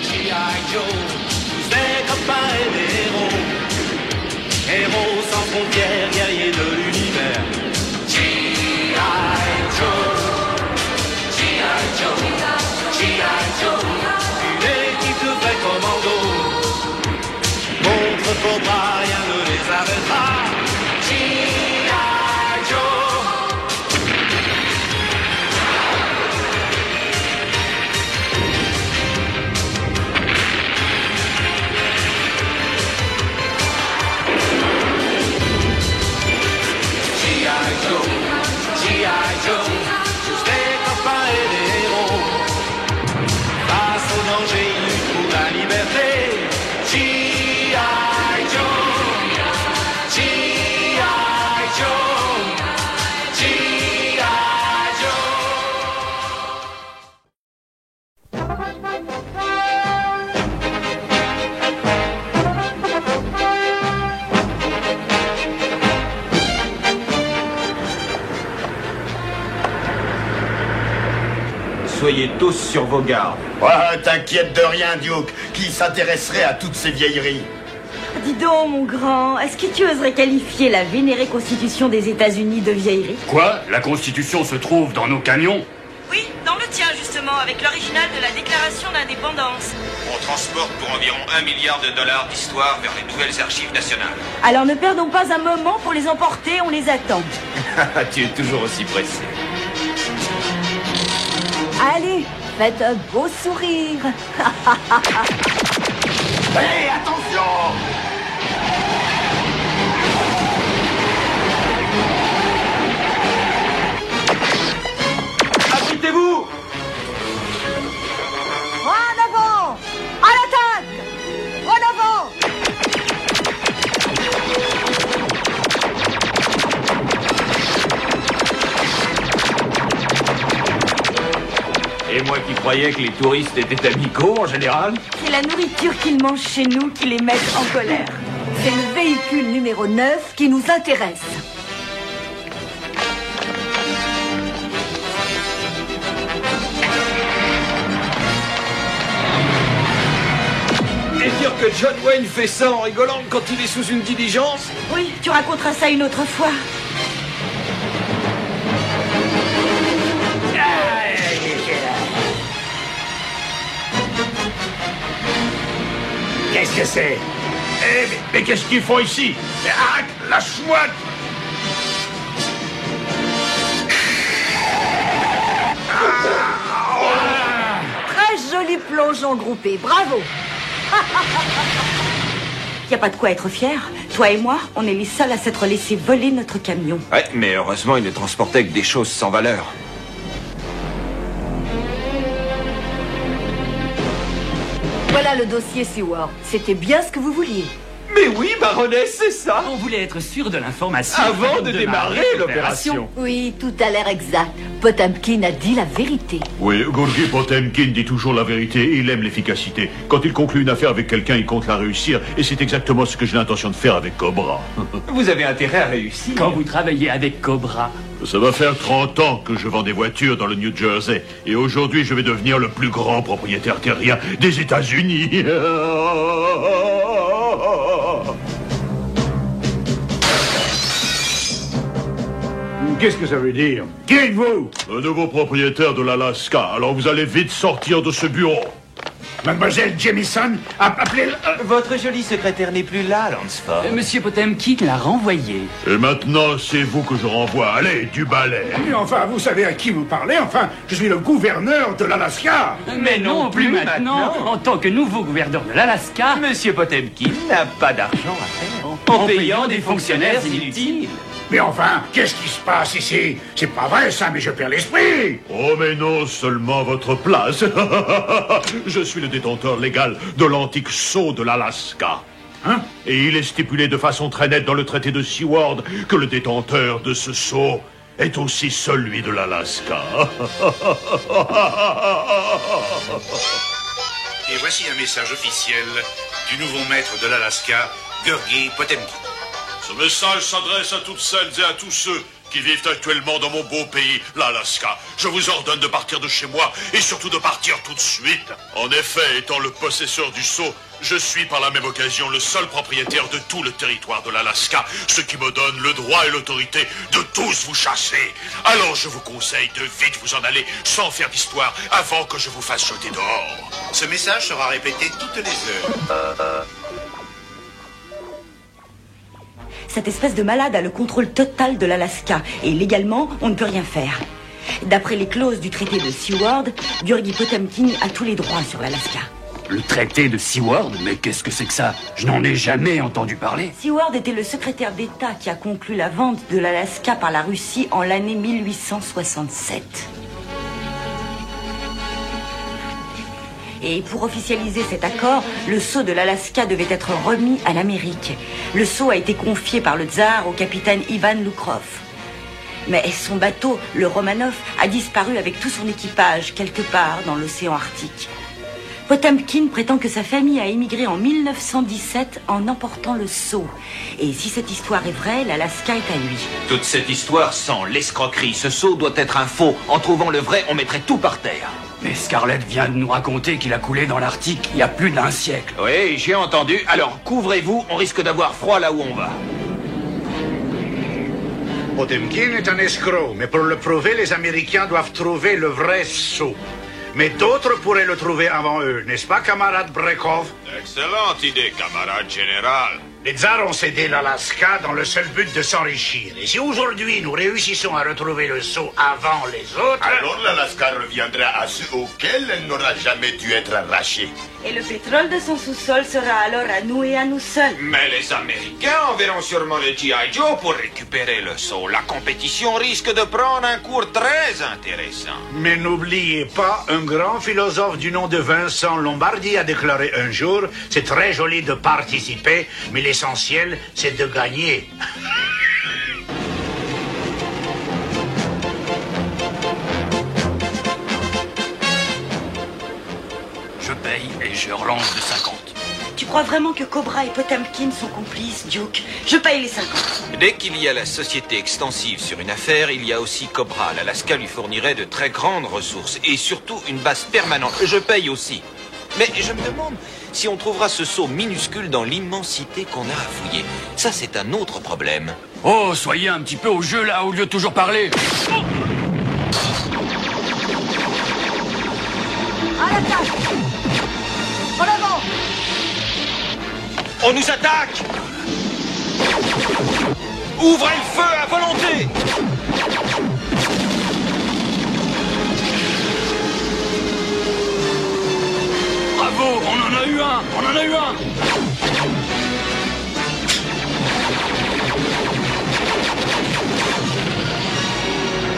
G.I. Joe, tous des copains et des héros. Héros sans frontières, guerriers de l'univers. G.I. Joe, G.I. Joe, G.I. Joe. Une équipe de vrais commandos. Contre Cobra, rien ne les arrêtera. G.I. Joe. G.I. Joe, juste des copains et des héros. Face au danger, ils luttent pour la liberté. G.I. Joe, G.I. Joe, G.I. Soyez tous sur vos gardes. Ouais, t'inquiète de rien, Duke. Qui s'intéresserait à toutes ces vieilleries? Dis donc, mon grand, est-ce que tu oserais qualifier la vénérée Constitution des États-Unis de vieillerie? Quoi? La Constitution se trouve dans nos camions? Oui, dans le tien, justement, avec l'original de la Déclaration d'indépendance. On transporte pour environ $1 milliard d'histoire vers les nouvelles archives nationales. Alors ne perdons pas un moment pour les emporter, on les attend. Tu es toujours aussi pressé. Allez, faites un beau sourire. Hé, attention! Abritez-vous! En avant! À l'attaque! En avant! Et moi qui croyais que les touristes étaient amicaux en général. C'est la nourriture qu'ils mangent chez nous qui les met en colère. C'est le véhicule numéro 9 qui nous intéresse. Et dire que John Wayne fait ça en rigolant quand il est sous une diligence? Oui, tu raconteras ça une autre fois. Qu'est-ce que c'est? Eh, mais qu'est-ce qu'ils font ici? Mais arrête, lâche-moi! Très joli plongeon groupé, bravo. Y a pas de quoi être fier. Toi et moi, on est les seuls à s'être laissé voler notre camion. Ouais, mais heureusement, il ne transportait que des choses sans valeur. Voilà le dossier Seward. C'était bien ce que vous vouliez. Mais oui, baronesse, c'est ça. On voulait être sûr de l'information Avant de démarrer l'opération. Oui, tout a l'air exact. Potemkin a dit la vérité. Oui, Gorgi Potemkin dit toujours la vérité et il aime l'efficacité. Quand il conclut une affaire avec quelqu'un, il compte la réussir. Et c'est exactement ce que j'ai l'intention de faire avec Cobra. Vous avez intérêt à réussir. Quand vous travaillez avec Cobra. Ça va faire 30 ans que je vends des voitures dans le New Jersey. Et aujourd'hui, je vais devenir le plus grand propriétaire terrien des États-Unis. Qu'est-ce que ça veut dire? Qui êtes-vous? Le nouveau propriétaire de l'Alaska. Alors vous allez vite sortir de ce bureau. Mademoiselle Jamison a appelé... Votre joli secrétaire n'est plus là, Lansford. Monsieur Potemkin l'a renvoyé. Et maintenant, c'est vous que je renvoie. Allez, du balai. Mais enfin, vous savez à qui vous parlez? Enfin, je suis le gouverneur de l'Alaska. Mais non, plus maintenant. En tant que nouveau gouverneur de l'Alaska, Monsieur Potemkin n'a pas d'argent à faire. en payant des fonctionnaires inutiles. Mais enfin, qu'est-ce qui se passe ici? C'est pas vrai ça, mais je perds l'esprit. Oh mais non, seulement votre place. Je suis le détenteur légal de l'antique sceau de l'Alaska. Hein? Et il est stipulé de façon très nette dans le traité de Seward que le détenteur de ce sceau est aussi celui de l'Alaska. Et voici un message officiel du nouveau maître de l'Alaska, Gorgi Potemkin. Ce message s'adresse à toutes celles et à tous ceux qui vivent actuellement dans mon beau pays, l'Alaska. Je vous ordonne de partir de chez moi et surtout de partir tout de suite. En effet, étant le possesseur du sceau, je suis par la même occasion le seul propriétaire de tout le territoire de l'Alaska, ce qui me donne le droit et l'autorité de tous vous chasser. Alors je vous conseille de vite vous en aller sans faire d'histoire avant que je vous fasse jeter dehors. Ce message sera répété toutes les heures. Cette espèce de malade a le contrôle total de l'Alaska et légalement, on ne peut rien faire. D'après les clauses du traité de Seward, Gurgi Potemkin a tous les droits sur l'Alaska. Le traité de Seward? Mais qu'est-ce que c'est que ça? Je n'en ai jamais entendu parler. Seward était le secrétaire d'État qui a conclu la vente de l'Alaska par la Russie en l'année 1867. Et pour officialiser cet accord, le sceau de l'Alaska devait être remis à l'Amérique. Le sceau a été confié par le tsar au capitaine Ivan Lukrov. Mais son bateau, le Romanov, a disparu avec tout son équipage quelque part dans l'océan Arctique. Potemkin prétend que sa famille a émigré en 1917 en emportant le sceau. Et si cette histoire est vraie, l'Alaska est à lui. Toute cette histoire sent l'escroquerie. Ce sceau doit être un faux. En trouvant le vrai, on mettrait tout par terre. Mais Scarlett vient de nous raconter qu'il a coulé dans l'Arctique il y a plus d'1 siècle. Oui, j'ai entendu. Alors, couvrez-vous, on risque d'avoir froid là où on va. Potemkin est un escroc, mais pour le prouver, les Américains doivent trouver le vrai sceau. Mais d'autres pourraient le trouver avant eux, n'est-ce pas, camarade Brekov? Excellente idée, camarade général. Les tsars ont cédé l'Alaska dans le seul but de s'enrichir. Et si aujourd'hui nous réussissons à retrouver le sceau avant les autres... Alors l'Alaska reviendra à ceux auxquels elle n'aura jamais dû être arrachée. Et le pétrole de son sous-sol sera alors à nous et à nous seuls. Mais les Américains enverront sûrement le G.I. Joe pour récupérer le sceau. La compétition risque de prendre un cours très intéressant. Mais n'oubliez pas, un grand philosophe du nom de Vincent Lombardi a déclaré un jour « C'est très joli de participer, mais l'essentiel, c'est de gagner. » Je paye et je relance de 50. Tu crois vraiment que Cobra et Potemkin sont complices, Duke? Je paye les 50. Dès qu'il y a la société extensive sur une affaire, il y a aussi Cobra. L'Alaska lui fournirait de très grandes ressources et surtout une base permanente. Je paye aussi. Mais je me demande si on trouvera ce sceau minuscule dans l'immensité qu'on a à fouiller. Ça, c'est un autre problème. Oh, soyez un petit peu au jeu là, au lieu de toujours parler. À l'attaque! En avant! On nous attaque! Ouvrez le feu à volonté! Bravo, on en a eu un! On en a eu un!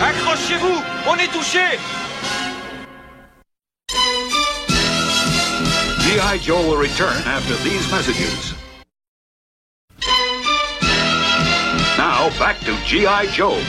Accrochez-vous! On est touché! G.I. Joe will return after these messages. Now, back to G.I. Joe.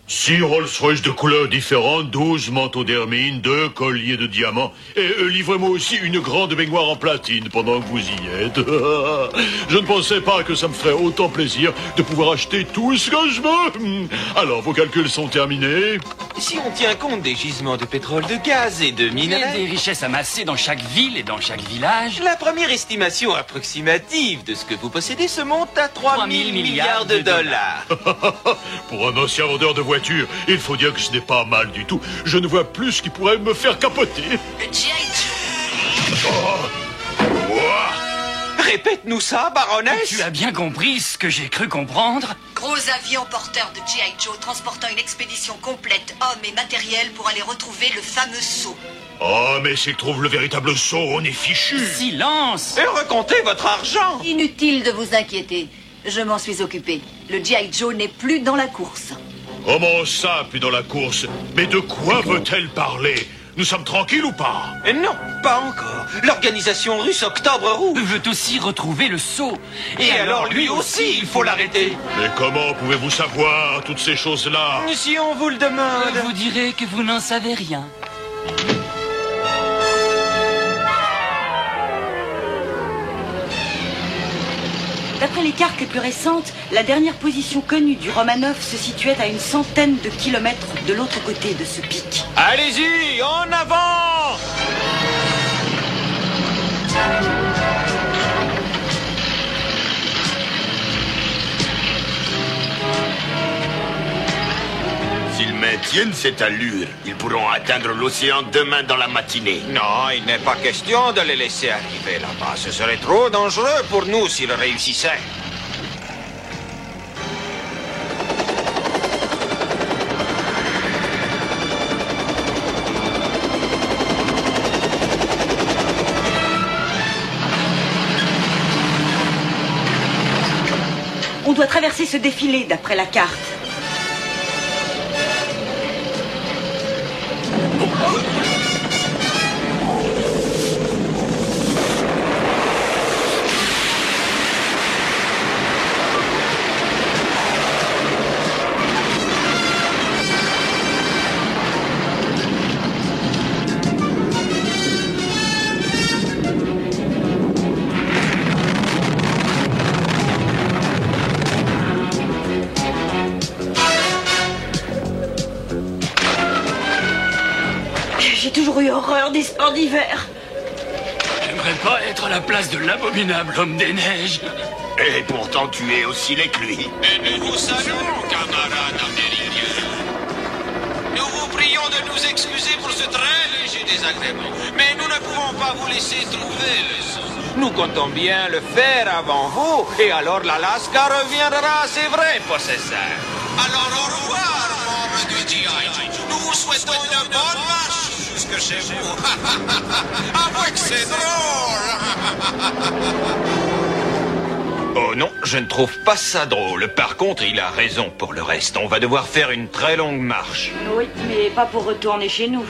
Six Rolls-Royce de couleurs différentes, 12 manteaux d'hermine, 2 colliers de diamants. Et livrez-moi aussi une grande baignoire en platine pendant que vous y êtes. Je ne pensais pas que ça me ferait autant plaisir de pouvoir acheter tout ce que je veux. Alors, vos calculs sont terminés. Si on tient compte des gisements de pétrole, de gaz et de Il y a minerais... des richesses amassées dans chaque ville et dans chaque village. La première estimation approximative de ce que vous possédez se monte à 3 000 milliards de dollars. Pour un ancien vendeur de voitures, il faut dire que ce n'est pas mal du tout. Je ne vois plus ce qui pourrait me faire capoter. Le G.I. Joe. Répète-nous ça, baronesse. Tu as bien compris ce que j'ai cru comprendre? Gros avion porteur de G.I. Joe transportant une expédition complète, hommes et matériel pour aller retrouver le fameux sceau. Oh, mais s'ils trouvent le véritable sceau, on est fichu. Silence! Et recomptez votre argent. Inutile de vous inquiéter. Je m'en suis occupé. Le G.I. Joe n'est plus dans la course. Comment ça, plus dans la course? Mais de quoi veut-elle parler? Nous sommes tranquilles ou pas? Non, pas encore. L'organisation russe Octobre Rouge veut aussi retrouver le sceau. Et alors lui aussi, il faut l'arrêter. Mais comment pouvez-vous savoir toutes ces choses-là? Si on vous le demande. Vous direz que vous n'en savez rien. D'après les cartes les plus récentes, la dernière position connue du Romanov se situait à une centaine de kilomètres de l'autre côté de ce pic. Allez-y, en avant! S'ils maintiennent cette allure, ils pourront atteindre l'océan demain dans la matinée. Non, il n'est pas question de les laisser arriver là-bas. Ce serait trop dangereux pour nous s'ils réussissaient. On doit traverser ce défilé d'après la carte. J'ai toujours eu horreur des sports d'hiver. J'aimerais pas être à la place de l'abominable homme des neiges. Et pourtant, tu es aussi laid que lui. Et nous vous saluons, camarades américains. Nous vous prions de nous excuser pour ce très léger désagrément, mais nous ne pouvons pas vous laisser trouver le son. Nous comptons bien le faire avant vous, et alors l'Alaska reviendra à ses vrais possesseurs. Alors au revoir, membres du G.I. Nous vous souhaitons une bonne marche jusque chez vous. Avouez que c'est drôle. Oh non, je ne trouve pas ça drôle. Par contre, il a raison pour le reste. On va devoir faire une très longue marche. Oui, mais pas pour retourner chez nous.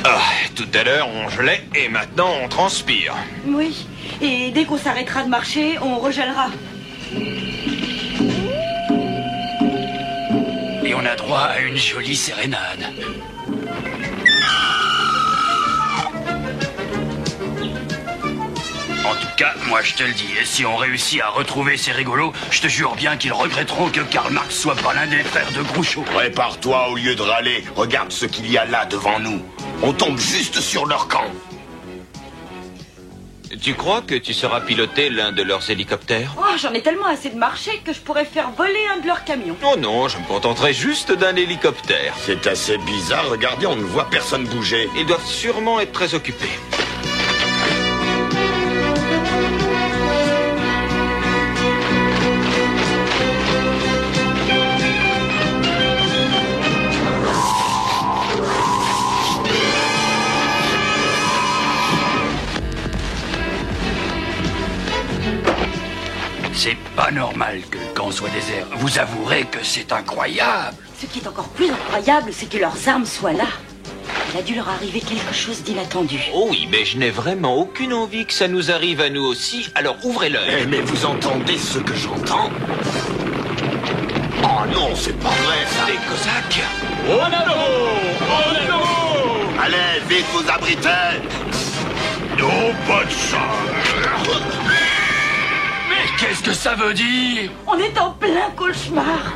Ah, tout à l'heure, on gelait et maintenant, on transpire. Oui, et dès qu'on s'arrêtera de marcher, on regèlera. Et on a droit à une jolie sérénade. En tout cas, moi je te le dis, et si on réussit à retrouver ces rigolos, je te jure bien qu'ils regretteront que Karl Marx soit pas l'un des frères de Groucho. Prépare-toi au lieu de râler. Regarde ce qu'il y a là devant nous. On tombe juste sur leur camp. Tu crois que tu sauras piloter l'un de leurs hélicoptères? Oh, j'en ai tellement assez de marcher que je pourrais faire voler un de leurs camions. Oh non, je me contenterai juste d'un hélicoptère. C'est assez bizarre, regardez, on ne voit personne bouger. Ils doivent sûrement être très occupés. C'est pas normal que le camp soit désert. Vous avouerez que c'est incroyable. Ce qui est encore plus incroyable, c'est que leurs armes soient là. Il a dû leur arriver quelque chose d'inattendu. Oh oui, mais je n'ai vraiment aucune envie que ça nous arrive à nous aussi, alors ouvrez l'œil. Eh, mais vous entendez ce que j'entends? Oh non, c'est pas vrai ça. Des Cosaques. En avant! En avant! Allez, vite vous abritez. Non, pas de ça. Mais qu'est-ce que ça veut dire? On est en plein cauchemar.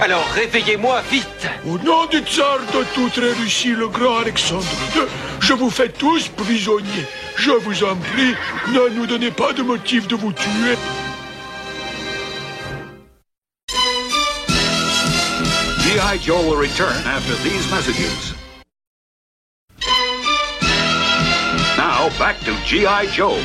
Alors réveillez-moi vite. Au nom du tsar de toute la Russie, le grand Alexandre II, je vous fais tous prisonniers. Je vous en prie, ne nous donnez pas de motif de vous tuer. G.I. Joe will return after these messages. Now, back to G.I. Joe.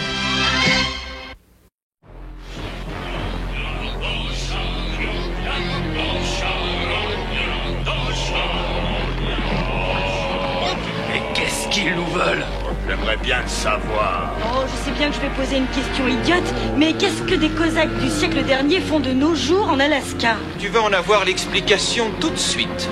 Mais qu'est-ce qu'ils nous veulent? J'aimerais bien le savoir. Oh, je sais bien que je vais poser une question idiote, mais qu'est-ce que des Cosaques du siècle dernier font de nos jours en Alaska? Tu vas en avoir l'explication tout de suite.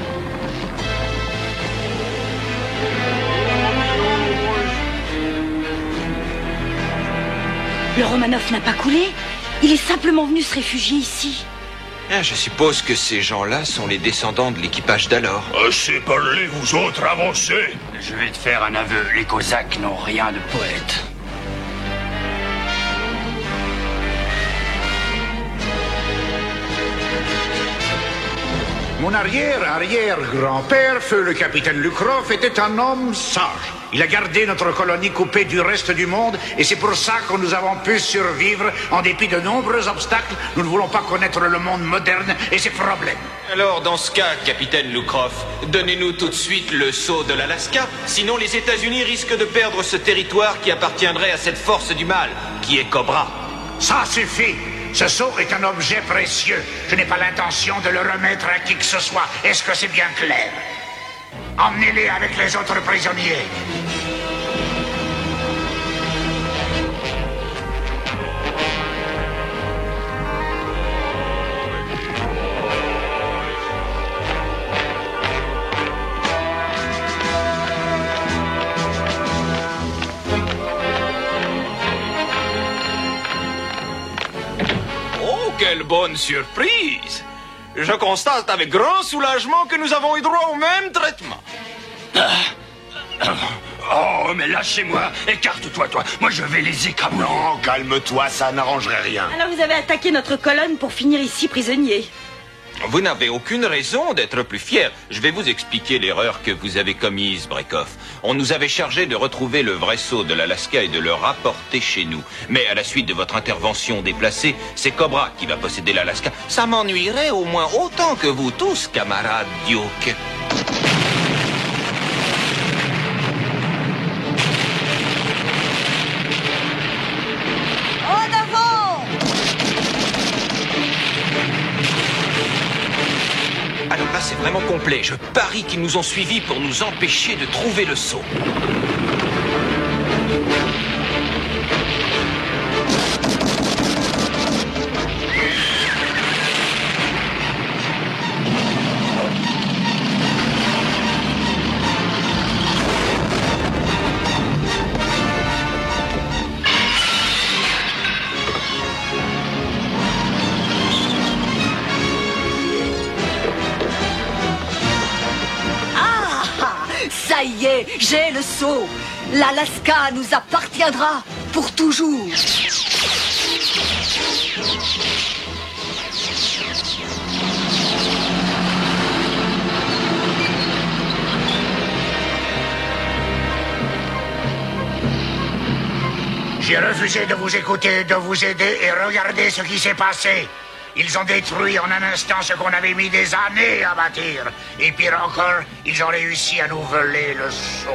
Le Romanov n'a pas coulé. Il est simplement venu se réfugier ici. Ah, je suppose que ces gens-là sont les descendants de l'équipage d'alors. Assez parlé, vous autres, avancez. Je vais te faire un aveu. Les Cosaques n'ont rien de poète. Mon arrière-arrière-grand-père, feu le capitaine Lukrov, était un homme sage. Il a gardé notre colonie coupée du reste du monde et c'est pour ça que nous avons pu survivre en dépit de nombreux obstacles. Nous ne voulons pas connaître le monde moderne et ses problèmes. Alors, dans ce cas, capitaine Lukrov, donnez-nous tout de suite le sceau de l'Alaska. Sinon, les États-Unis risquent de perdre ce territoire qui appartiendrait à cette force du mal, qui est Cobra. Ça suffit. Ce sceau est un objet précieux. Je n'ai pas l'intention de le remettre à qui que ce soit. Est-ce que c'est bien clair? Emmenez-les avec les autres prisonniers. Oh, quelle bonne surprise! Je constate avec grand soulagement que nous avons eu droit au même traitement. Oh, mais lâchez-moi. Écarte-toi, toi. Moi, je vais les écraser. Non, calme-toi, ça n'arrangerait rien. Alors vous avez attaqué notre colonne pour finir ici prisonnier. Vous n'avez aucune raison d'être plus fier. Je vais vous expliquer l'erreur que vous avez commise, Brekov. On nous avait chargé de retrouver le vrai sceau de l'Alaska et de le rapporter chez nous. Mais à la suite de votre intervention déplacée, c'est Cobra qui va posséder l'Alaska. Ça m'ennuierait au moins autant que vous tous, camarades Duke. En avant! Alors là, c'est vraiment complet. Je parie qu'ils nous ont suivis pour nous empêcher de trouver le sceau. Ça y est, j'ai le sceau. L'Alaska nous appartiendra pour toujours. J'ai refusé de vous écouter, de vous aider et regardez ce qui s'est passé. Ils ont détruit en un instant ce qu'on avait mis des années à bâtir. Et pire encore, ils ont réussi à nous voler le sceau.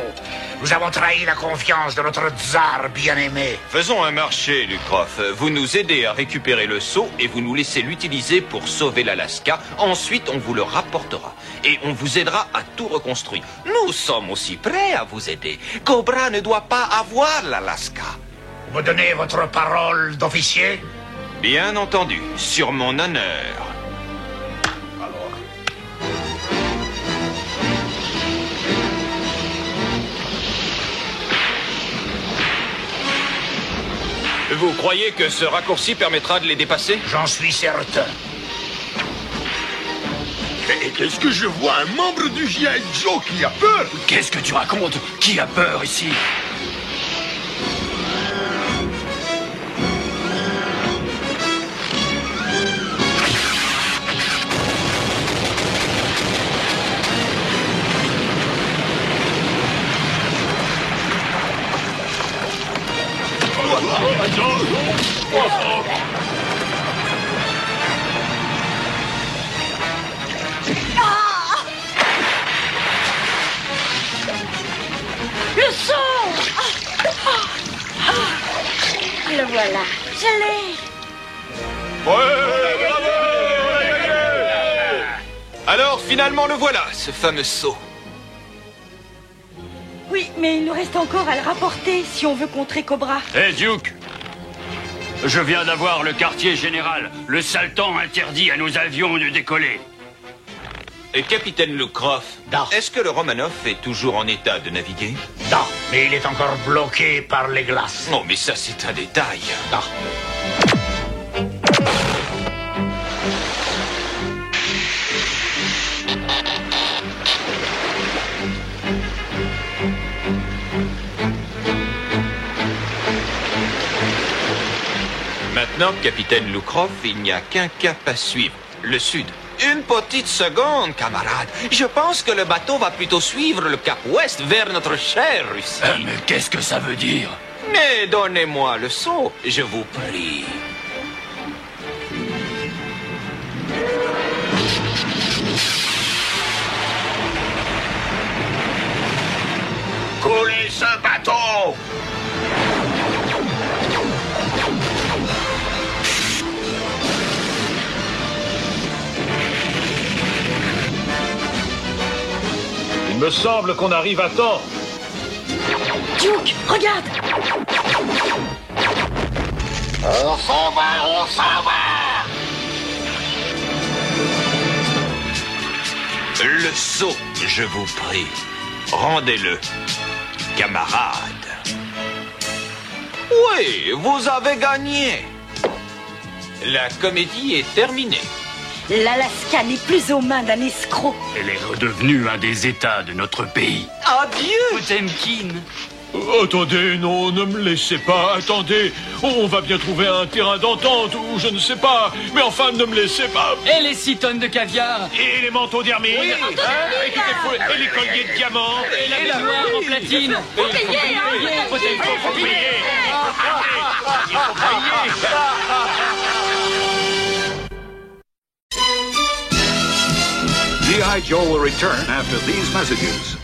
Nous avons trahi la confiance de notre tsar bien-aimé. Faisons un marché, Lukrov. Vous nous aidez à récupérer le sceau et vous nous laissez l'utiliser pour sauver l'Alaska. Ensuite, on vous le rapportera. Et on vous aidera à tout reconstruire. Nous sommes aussi prêts à vous aider. Cobra ne doit pas avoir l'Alaska. Vous me donnez votre parole d'officier? Bien entendu, sur mon honneur. Vous croyez que ce raccourci permettra de les dépasser? J'en suis certain. Et qu'est-ce que je vois? Un membre du G.I. Joe qui a peur? Qu'est-ce que tu racontes? Qui a peur ici? Le son! Le voilà, je l'ai. Alors, finalement, le voilà, ce fameux sceau. Oui, mais il nous reste encore à le rapporter si on veut contrer Cobra. Hé, Duke! Je viens d'avoir le quartier général. Le sale temps interdit à nos avions de décoller. Et capitaine Lukrov, est-ce que le Romanov est toujours en état de naviguer? Non, mais il est encore bloqué par les glaces. Non, mais ça, c'est un détail. Non. Maintenant, capitaine Lukrov, il n'y a qu'un cap à suivre. Le sud. Une petite seconde, camarade. Je pense que le bateau va plutôt suivre le cap ouest vers notre chère Russie. Mais qu'est-ce que ça veut dire? Mais donnez-moi le seau, je vous prie. Coulez ce bateau! Il me semble qu'on arrive à temps. Duke, regarde! On s'en va, on s'en va! Le seau, je vous prie. Rendez-le, camarade. Oui, vous avez gagné. La comédie est terminée. L'Alaska n'est plus aux mains d'un escroc. Elle est redevenue un des États de notre pays. Adieu, Potemkin. Attendez, non, ne me laissez pas, attendez. On va bien trouver un terrain d'entente, ou je ne sais pas. Mais enfin, ne me laissez pas. Et les 6 tonnes de caviar. Et les manteaux d'hermine. Oui, et les colliers de diamants. Et la baignoire en platine. Faut payer, hein. Faut payer. Il faut payer. G.I. Joe will return after these messages.